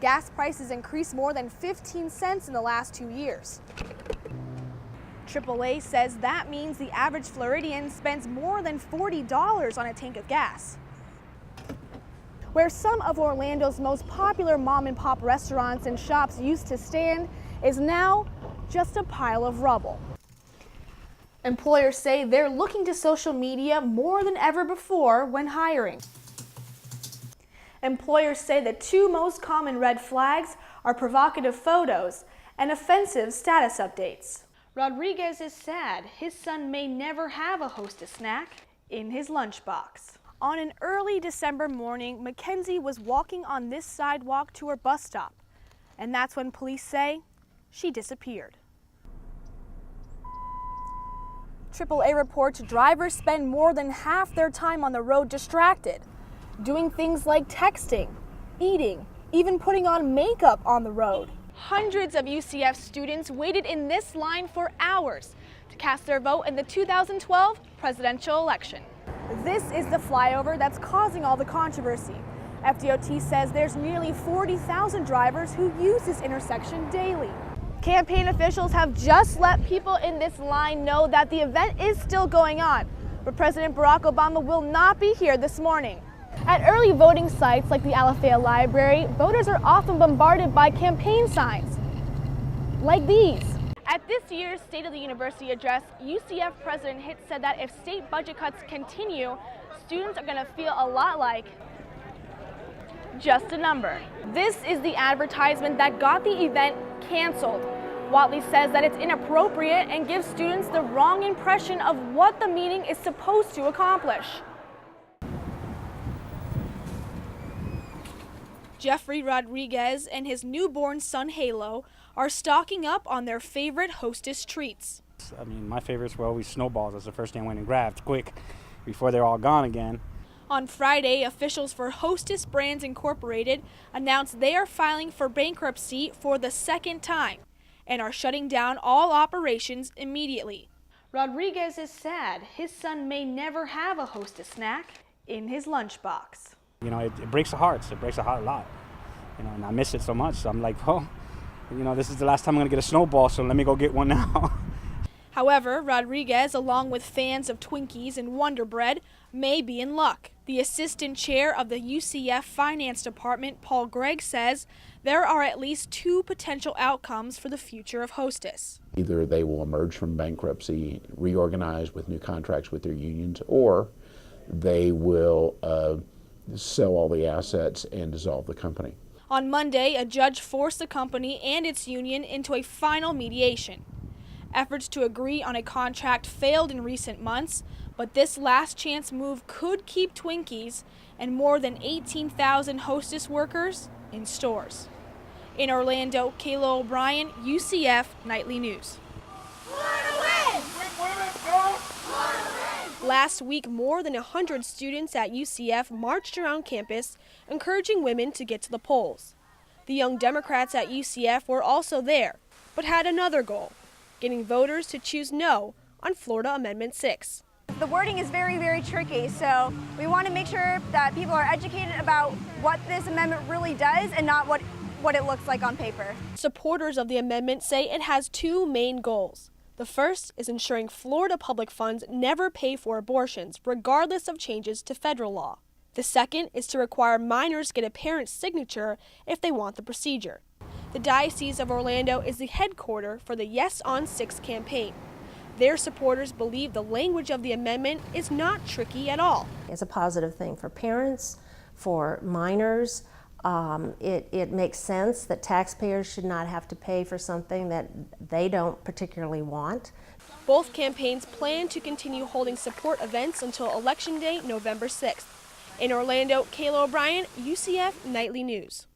gas prices increased more than 15 cents in the last 2 years. AAA says that means the average Floridian spends more than $40 on a tank of gas. Where some of Orlando's most popular mom-and-pop restaurants and shops used to stand is now just a pile of rubble. Employers say they're looking to social media more than ever before when hiring. Employers say the two most common red flags are provocative photos and offensive status updates. Rodriguez is sad his son may never have a Hostess snack in his lunchbox. On an early December morning, Mackenzie was walking on this sidewalk to her bus stop, and that's when police say she disappeared. AAA reports drivers spend more than half their time on the road distracted, doing things like texting, eating, even putting on makeup on the road. Hundreds of UCF students waited in this line for hours to cast their vote in the 2012 presidential election. This is the flyover that's causing all the controversy. FDOT says there's nearly 40,000 drivers who use this intersection daily. Campaign officials have just let people in this line know that the event is still going on, but President Barack Obama will not be here this morning. At early voting sites like the Alafaya Library, voters are often bombarded by campaign signs, like these. At this year's State of the University address, UCF President Hitz said that if state budget cuts continue, students are going to feel a lot like just a number. This is the advertisement that got the event canceled. Whatley says that it's inappropriate and gives students the wrong impression of what the meeting is supposed to accomplish. Jeffrey Rodriguez and his newborn son Halo are stocking up on their favorite Hostess treats. I mean, my favorites were always snowballs. That's the first thing I went and grabbed quick before they're all gone again. On Friday, officials for Hostess Brands Incorporated announced they are filing for bankruptcy for the second time and are shutting down all operations immediately. Rodriguez is sad his son may never have a Hostess snack in his lunchbox. You know, it breaks the hearts. It breaks the heart a lot. You know, and I miss it so much. So I'm like, oh, you know, this is the last time I'm going to get a snowball, so let me go get one now. However, Rodriguez, along with fans of Twinkies and Wonder Bread, may be in luck. The assistant chair of the UCF Finance Department, Paul Gregg, says there are at least two potential outcomes for the future of Hostess. Either they will emerge from bankruptcy, reorganize with new contracts with their unions, or they will sell all the assets and dissolve the company. On Monday, a judge forced the company and its union into a final mediation. Efforts to agree on a contract failed in recent months, but this last chance move could keep Twinkies and more than 18,000 Hostess workers in stores. In Orlando, Kayla O'Brien, UCF Nightly News. Last week, more than 100 students at UCF marched around campus, encouraging women to get to the polls. The Young Democrats at UCF were also there, but had another goal: getting voters to choose no on Florida Amendment 6. The wording is very, very tricky, so we want to make sure that people are educated about what this amendment really does and not what it looks like on paper. Supporters of the amendment say it has two main goals. The first is ensuring Florida public funds never pay for abortions, regardless of changes to federal law. The second is to require minors get a parent's signature if they want the procedure. The Diocese of Orlando is the headquarters for the Yes on 6 campaign. Their supporters believe the language of the amendment is not tricky at all. It's a positive thing for parents, for minors. It makes sense that taxpayers should not have to pay for something that they don't particularly want. Both campaigns plan to continue holding support events until Election Day, November 6th. In Orlando, Kayla O'Brien, UCF Nightly News.